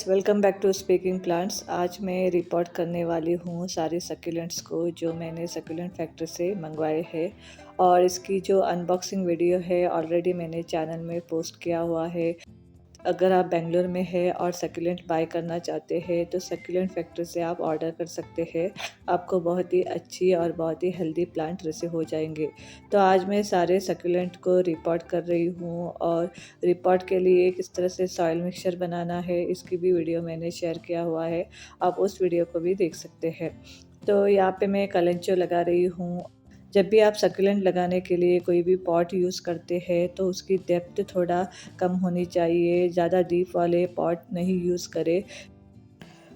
Welcome back to speaking plants. आज मैं report करने वाली हूँ सारे सक्यूलेंट्स को जो मैंने सक्यूलेंट फैक्ट्री से मंगवाए हैं। और इसकी जो अनबॉक्सिंग वीडियो है ऑलरेडी मैंने चैनल में पोस्ट किया हुआ है। अगर आप बेंगलोर में है और सक्यूलेंट बाय करना चाहते हैं तो सक्यूलेंट फैक्ट्री से आप ऑर्डर कर सकते हैं। आपको बहुत ही अच्छी और बहुत ही हेल्दी प्लांट रिसीव हो जाएंगे। तो आज मैं सारे सक्यूलेंट को रिपोर्ट कर रही हूँ और रिपोर्ट के लिए किस तरह से सॉइल मिक्सचर बनाना है इसकी भी वीडियो मैंने शेयर किया हुआ है। आप उस वीडियो को भी देख सकते हैं। तो यहाँ पे मैं कलेंचो लगा रही हूँ। जब भी आप सकुलेंट लगाने के लिए कोई भी पॉट यूज़ करते हैं तो उसकी डेप्थ थोड़ा कम होनी चाहिए। ज़्यादा डीप वाले पॉट नहीं यूज़ करें।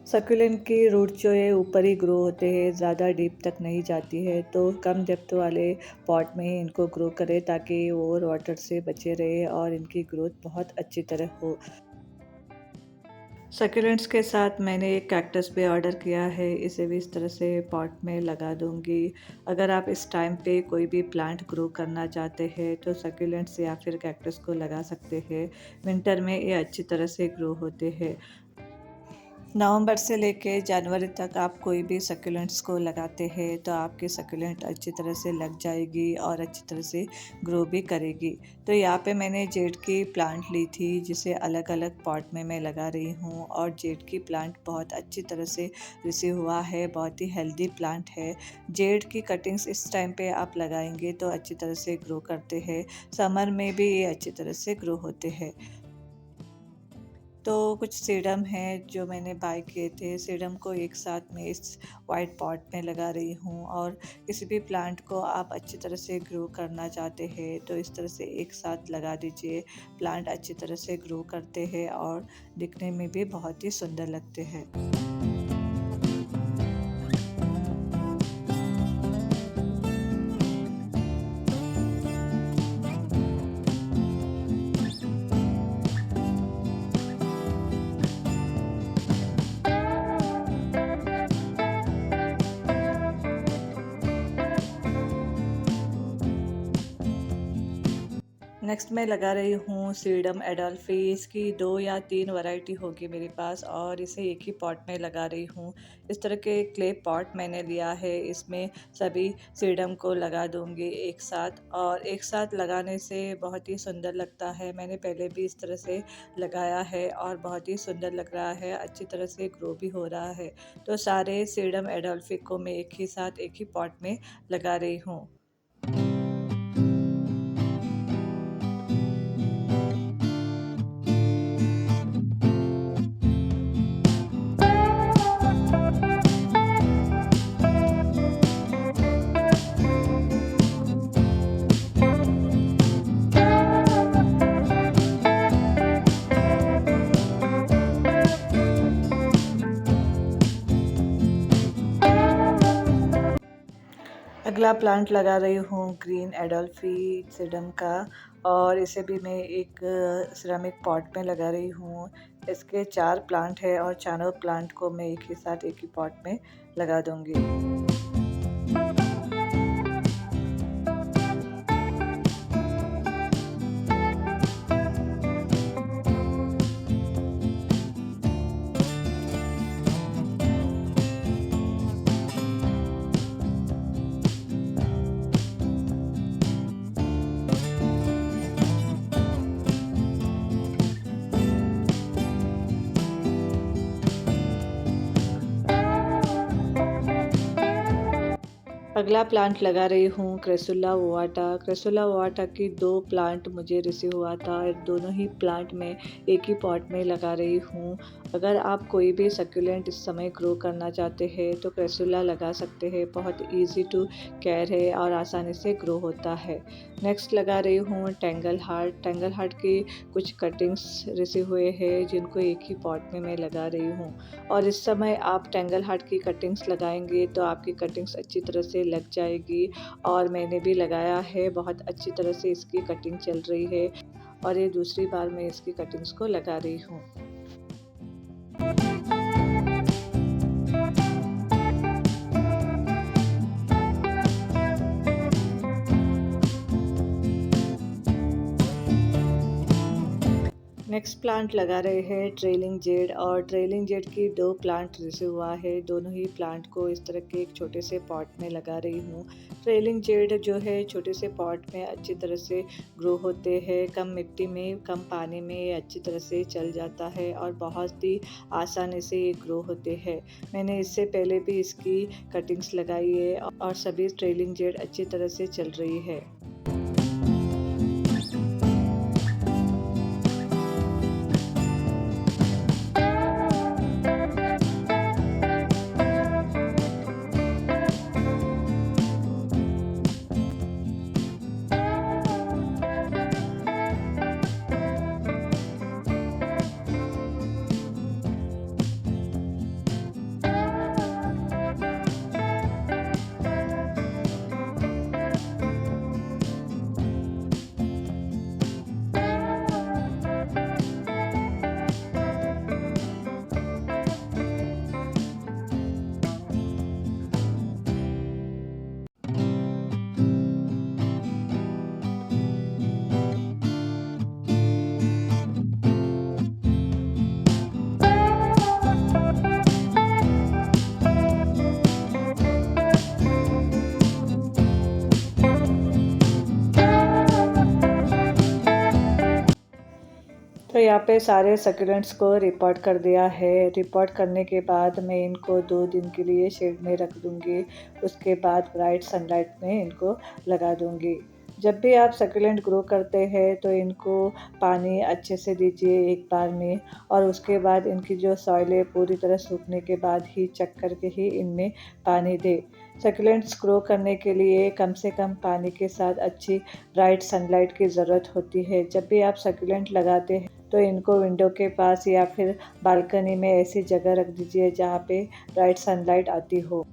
सकुलेंट की रूट जो है ऊपर ही ग्रो होते हैं, ज़्यादा डीप तक नहीं जाती है। तो कम डेप्थ वाले पॉट में ही इनको ग्रो करें ताकि वो वाटर से बचे रहे और इनकी ग्रोथ बहुत अच्छी तरह हो। सकुलेंट्स के साथ मैंने एक कैक्टस भी ऑर्डर किया है, इसे भी इस तरह से पॉट में लगा दूंगी। अगर आप इस टाइम पे कोई भी प्लांट ग्रो करना चाहते हैं तो सकुलेंट्स या फिर कैक्टस को लगा सकते हैं। विंटर में ये अच्छी तरह से ग्रो होते हैं। नवंबर से लेके जनवरी तक आप कोई भी सकुलेंट्स को लगाते हैं तो आपकी सकुलेंट अच्छी तरह से लग जाएगी और अच्छी तरह से ग्रो भी करेगी। तो यहाँ पे मैंने जेड की प्लांट ली थी जिसे अलग अलग पॉट में मैं लगा रही हूँ और जेड की प्लांट बहुत अच्छी तरह से रिसीव हुआ है। बहुत ही हेल्दी प्लांट है। जेड की कटिंग्स इस टाइम पे आप लगाएंगे तो अच्छी तरह से ग्रो करते हैं। समर में भी ये अच्छी तरह से ग्रो होते हैं। तो कुछ सीडम हैं जो मैंने बाय किए थे। सीडम को एक साथ में इस वाइट पॉट में लगा रही हूँ। और किसी भी प्लांट को आप अच्छी तरह से ग्रो करना चाहते हैं तो इस तरह से एक साथ लगा दीजिए। प्लांट अच्छी तरह से ग्रो करते हैं और दिखने में भी बहुत ही सुंदर लगते हैं। नेक्स्ट मैं लगा रही हूँ सीडम एडोल्फी। इसकी 2 या 3 वैरायटी होगी मेरे पास और इसे एक ही पॉट में लगा रही हूँ। इस तरह के क्ले पॉट मैंने लिया है, इसमें सभी सीडम को लगा दूँगी एक साथ। और एक साथ लगाने से बहुत ही सुंदर लगता है। मैंने पहले भी इस तरह से लगाया है और बहुत ही सुंदर लग रहा है, अच्छी तरह से ग्रो भी हो रहा है। तो सारे सीडम एडोल्फी को मैं एक ही साथ एक ही पॉट में लगा रही हूँ। अगला प्लांट लगा रही हूँ ग्रीन एडोल्फी सीडम का और इसे भी मैं एक सिरामिक पॉट में लगा रही हूँ। इसके 4 प्लांट है और चारों प्लांट को मैं एक ही साथ एक ही पॉट में लगा दूँगी। अगला प्लांट लगा रही हूँ क्रेसुला ओवाटा। क्रेसुला ओवाटा की 2 प्लांट मुझे रिसीव हुआ था और दोनों ही प्लांट में एक ही पॉट में लगा रही हूँ। अगर आप कोई भी सकुलेंट इस समय ग्रो करना चाहते हैं तो क्रेसुला लगा सकते हैं। बहुत इजी टू केयर है और आसानी से ग्रो होता है। नेक्स्ट लगा रही हूँ टेंगल हार्ट। टेंगल हार्ट की कुछ कटिंग्स रिसीव हुए हैं जिनको एक ही पॉट में मैं लगा रही हूँ। और इस समय आप टेंगल हार्ट की कटिंग्स लगाएंगे तो आपकी कटिंग्स अच्छी तरह से लग जाएगी। और मैंने भी लगाया है, बहुत अच्छी तरह से इसकी कटिंग चल रही है और ये दूसरी बार मैं इसकी कटिंग्स को लगा रही हूँ। नेक्स्ट प्लांट लगा रहे हैं ट्रेलिंग जेड, और ट्रेलिंग जेड की 2 प्लांट रिसीव हुआ है। दोनों ही प्लांट को इस तरह के एक छोटे से पॉट में लगा रही हूँ। ट्रेलिंग जेड जो है छोटे से पॉट में अच्छी तरह से ग्रो होते हैं। कम मिट्टी में, कम पानी में ये अच्छी तरह से चल जाता है और बहुत ही आसानी से ये ग्रो होते हैं। मैंने इससे पहले भी इसकी कटिंग्स लगाई है और सभी ट्रेलिंग जेड अच्छी तरह से चल रही है। तो यहाँ पे सारे सकुलेंट्स को रिपोर्ट कर दिया है। रिपोर्ट करने के बाद मैं इनको 2 दिन के लिए शेड में रख दूँगी। उसके बाद ब्राइट सनलाइट में इनको लगा दूँगी। जब भी आप सकुलेंट ग्रो करते हैं तो इनको पानी अच्छे से दीजिए एक बार में, और उसके बाद इनकी जो सॉइल है पूरी तरह सूखने के बाद ही चेक करके ही इनमें पानी दें। सकुलेंट्स ग्रो करने के लिए कम से कम पानी के साथ अच्छी ब्राइट सनलाइट की ज़रूरत होती है। जब भी आप सकुलेंट लगाते हैं तो इनको विंडो के पास या फिर बालकनी में ऐसी जगह रख दीजिए जहाँ पे ब्राइट सनलाइट आती हो।